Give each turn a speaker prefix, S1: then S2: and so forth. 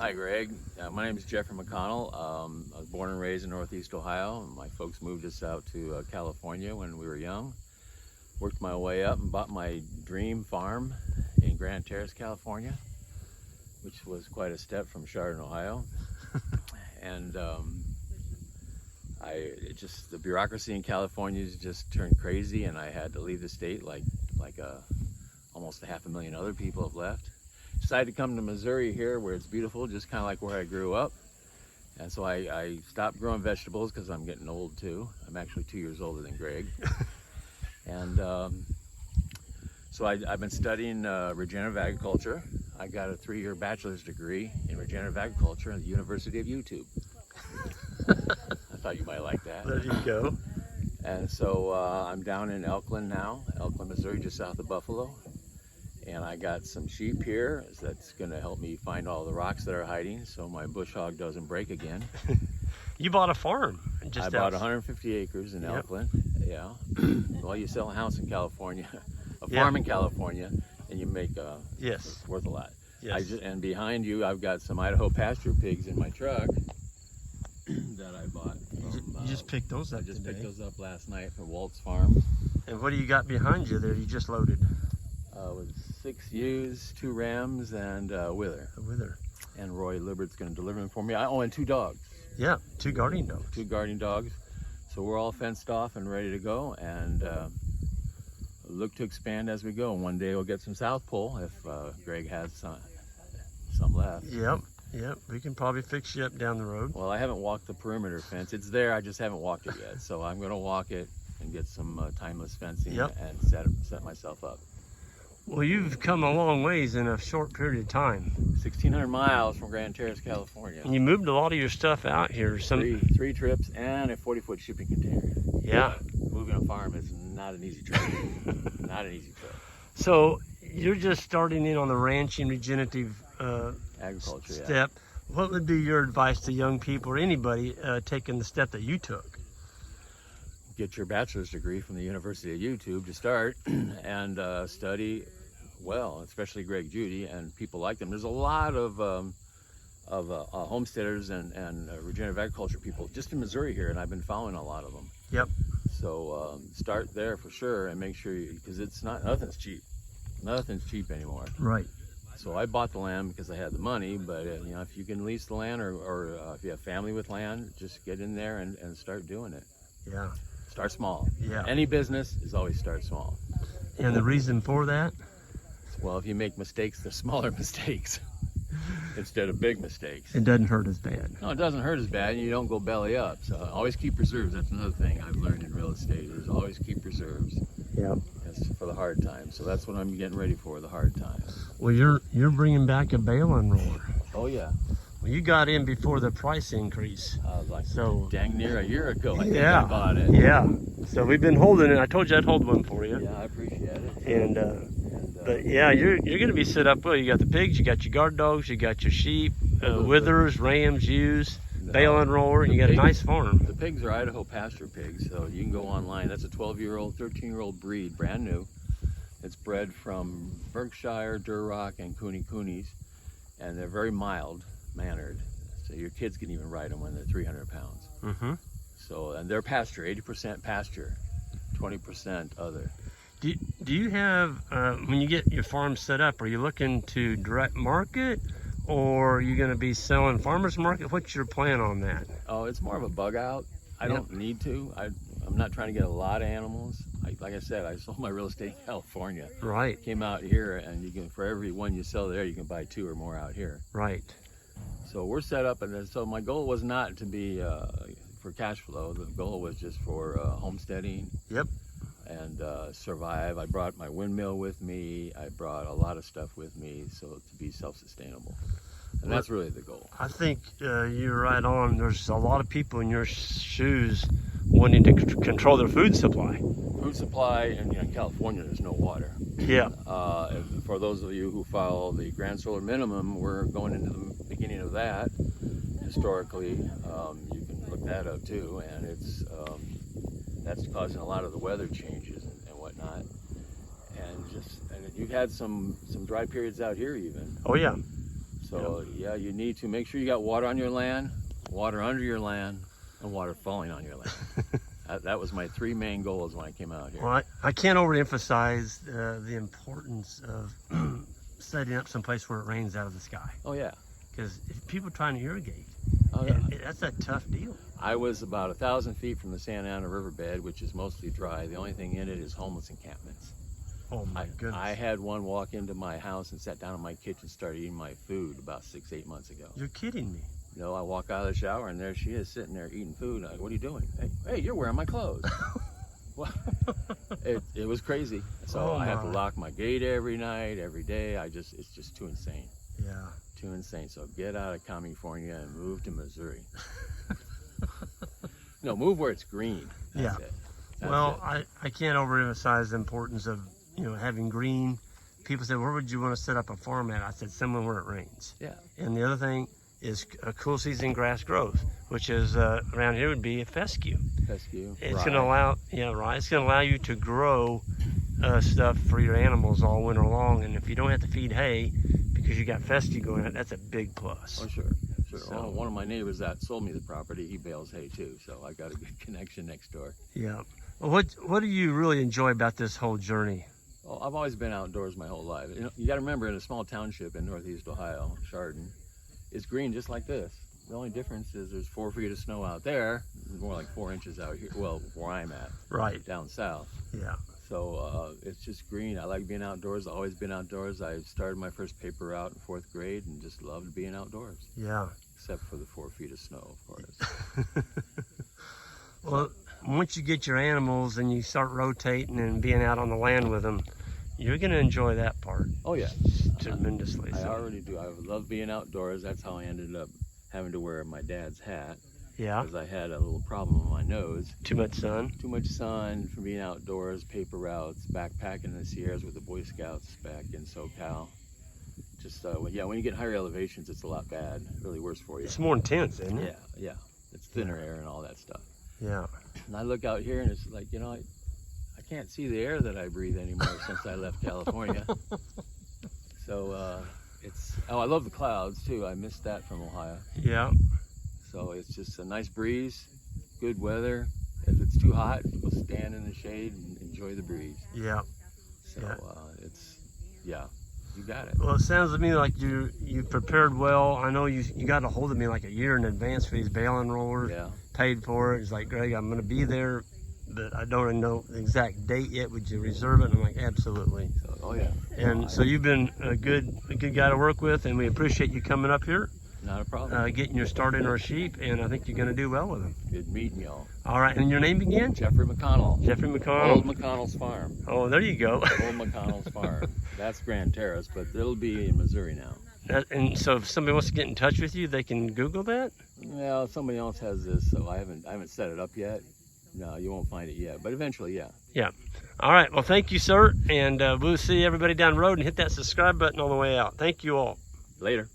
S1: Hi, Greg. My name is Jeffery McConnell. I was born and raised in Northeast Ohio. My folks moved us out to California when we were young. Worked my way up and bought my dream farm in Grand Terrace, California, which was quite a step from Chardon, Ohio. And the bureaucracy in California just turned crazy, and I had to leave the state like almost 500,000 other people have left. Decided to come to Missouri here where it's beautiful, just kind of like where I grew up. And so I stopped growing vegetables because I'm getting old too. I'm actually 2 years older than Greg. And so I've been studying regenerative agriculture. I got a 3-year bachelor's degree in regenerative agriculture at the University of YouTube. I thought you might like that.
S2: There you go.
S1: And so I'm down in Elkland now, Elkland, Missouri, just south of Buffalo. And I got some sheep here that's going to help me find all the rocks that are hiding so my bush hog doesn't break again.
S2: You bought a farm.
S1: I bought 150 acres in Elkland. Yeah. Well, you sell a house in California, a farm in California, and you make it's worth a lot.
S2: Yes.
S1: And behind you, I've got some Idaho pasture pigs in my truck that I bought.
S2: You just picked those up
S1: I just
S2: today.
S1: picked those up last night from Walt's farm.
S2: And what do you got behind you there? You just loaded.
S1: With 6 ewes, 2 rams, and a wither.
S2: A wither.
S1: And Roy Libert's going to deliver them for me. And 2 dogs.
S2: Yeah, 2 guardian dogs.
S1: 2 guardian dogs. So we're all fenced off and ready to go, and look to expand as we go. One day we'll get some South Pole if Greg has some left.
S2: Yep. We can probably fix you up down the road.
S1: Well, I haven't walked the perimeter fence. It's there, I just haven't walked it yet. So I'm going to walk it and get some timeless fencing and set myself up.
S2: Well, you've come a long ways in a short period of time.
S1: 1,600 miles from Grand Terrace, California.
S2: And you moved a lot of your stuff out here.
S1: Three trips and a 40-foot shipping container.
S2: Yeah.
S1: Moving a farm is not an easy trip. Not an easy trip.
S2: So you're just starting in on the ranching regenerative
S1: agriculture
S2: step. Yeah. What would be your advice to young people or anybody taking the step that you took?
S1: Get your bachelor's degree from the University of YouTube to start and study well, especially Greg Judy and people like them. There's a lot of homesteaders and regenerative agriculture people just in Missouri here, and I've been following a lot of them.
S2: Yep.
S1: So start there for sure, and make sure because nothing's cheap. Nothing's cheap anymore.
S2: Right.
S1: So I bought the land because I had the money, but if you can lease the land or if you have family with land, just get in there and start doing it.
S2: Yeah.
S1: Start small.
S2: Yeah.
S1: Any business is always start small.
S2: And the reason for that?
S1: Well, if you make mistakes, they're smaller mistakes instead of big mistakes.
S2: It doesn't hurt as bad.
S1: No, it doesn't hurt as bad, and you don't go belly up. So always keep reserves. That's another thing I've learned in real estate is always keep reserves.
S2: Yeah.
S1: That's for the hard times. So that's what I'm getting ready for, the hard times.
S2: Well, you're bringing back a bale-in roller.
S1: Oh yeah.
S2: Well, you got in before the price increase.
S1: So dang near a year ago, I think
S2: I
S1: bought it.
S2: Yeah. So we've been holding it. I told you I'd hold one for you.
S1: Yeah, I appreciate it.
S2: But yeah, you're going to be set up well. You got the pigs, you got your guard dogs, you got your sheep, withers, rams, ewes, bale-in roller, and you got a nice farm.
S1: The pigs are Idaho Pasture pigs, so you can go online. That's a 12-year-old, 13-year-old breed, brand new. It's bred from Berkshire, Duroc, and Coonies, and they're very mild-mannered. So your kids can even ride them when they're 300 pounds.
S2: Mm-hmm.
S1: So, and they're pasture, 80% pasture, 20% other.
S2: Do you have, when you get your farm set up, are you looking to direct market or are you going to be selling farmers market? What's your plan on that?
S1: Oh, it's more of a bug out. I don't need to. I'm not trying to get a lot of animals. Like I said, I sold my real estate in California.
S2: Right.
S1: Came out here, and you can, for every one you sell there, you can buy 2 or more out here.
S2: Right.
S1: So we're set up, and so my goal was not to be for cash flow. The goal was just for homesteading.
S2: Yep.
S1: And survive. I brought my windmill with me. I brought a lot of stuff with me, so to be self-sustainable. And that's really the goal.
S2: I think you're right on. There's a lot of people in your shoes wanting to control their food supply.
S1: Food supply, and in California, there's no water.
S2: Yeah.
S1: For those of you who follow the Grand Solar Minimum, we're going into the beginning of that. Historically, you can look that up too, and it's that's causing a lot of the weather changes and whatnot. And you've had some dry periods out here even.
S2: Oh yeah.
S1: So yeah, you need to make sure you got water on your land, water under your land, and water falling on your land. That was my 3 main goals when I came out here.
S2: Well, I can't overemphasize the importance of setting up someplace where it rains out of the sky.
S1: Oh yeah.
S2: Because if people are trying to irrigate, that's a tough deal.
S1: I was about 1,000 feet from the Santa Ana riverbed, which is mostly dry. The only thing in it is homeless encampments.
S2: Oh my goodness.
S1: I had one walk into my house and sat down in my kitchen, started eating my food about 6-8 months ago.
S2: You're kidding me.
S1: You know, I walk out of the shower and there she is sitting there eating food. I'm like, what are you doing? Hey, you're wearing my clothes. Well, it was crazy. So I have to lock my gate every night, every day. It's just too insane.
S2: Yeah.
S1: Too insane. So get out of California and move to Missouri. No, move where it's green. That's it. That's it.
S2: I can't overemphasize the importance of, having green. People say, where would you want to set up a farm at? I said, somewhere where it rains.
S1: Yeah.
S2: And the other thing is a cool season grass growth, which is around here would be a fescue.
S1: Fescue.
S2: It's going to allow, It's going to allow you to grow stuff for your animals all winter long. And if you don't have to feed hay because you got fescue going on, that's a big plus.
S1: Oh, sure. So, one of my neighbors that sold me the property, he bales hay too. So I got a good connection next door.
S2: Yeah. Well, what do you really enjoy about this whole journey?
S1: Well, I've always been outdoors my whole life. You got to remember, in a small township in northeast Ohio, Chardon, it's green just like this. The only difference is there's 4 feet of snow out there, more like 4 inches out here. Well, where I'm at,
S2: right
S1: down south.
S2: Yeah.
S1: So it's just green. I like being outdoors. I've always been outdoors. I started my first paper route in 4th grade and just loved being outdoors.
S2: Yeah.
S1: Except for the 4 feet of snow, of course.
S2: Well, once you get your animals and you start rotating and being out on the land with them, you're going to enjoy that part.
S1: Oh yeah,
S2: tremendously.
S1: I already do. I love being outdoors. That's how I ended up having to wear my dad's hat.
S2: Yeah.
S1: Because I had a little problem on my nose.
S2: Too much sun.
S1: Too much sun from being outdoors, paper routes, backpacking in the Sierras with the Boy Scouts back in SoCal. Just when you get higher elevations, it's a lot bad. Really worse for you.
S2: It's more intense, isn't it?
S1: Yeah. It's thinner air and all that stuff.
S2: Yeah.
S1: And I look out here and it's like, I can't see the air that I breathe anymore since I left California. So I love the clouds too. I missed that from Ohio.
S2: Yeah. So
S1: it's just a nice breeze, good weather. If it's too hot, we'll stand in the shade and enjoy the breeze.
S2: Yeah.
S1: So you got it.
S2: Well, it sounds to me like you prepared well. I know you got a hold of me like a year in advance for these baling rollers.
S1: Yeah.
S2: Paid for it. It's like, Greg, I'm going to be there, but I don't know the exact date yet. Would you reserve it? And I'm like, absolutely.
S1: Oh yeah.
S2: And so you've been a good guy to work with, and we appreciate you coming up here.
S1: Not a problem.
S2: Getting your start in our sheep, and I think you're going to do well with them.
S1: Good meeting y'all.
S2: All right, and your name again?
S1: Jeffrey McConnell.
S2: Jeffrey McConnell.
S1: Old McConnell's Farm.
S2: Oh, there you go.
S1: Old McConnell's Farm. That's Grand Terrace, but it'll be in Missouri now.
S2: And so if somebody wants to get in touch with you, they can Google that?
S1: Well, somebody else has this, so I haven't set it up yet. No, you won't find it yet, but eventually, yeah.
S2: Yeah. All right. Well, thank you, sir. And we'll see everybody down the road, and hit that subscribe button on the way out. Thank you all.
S1: Later.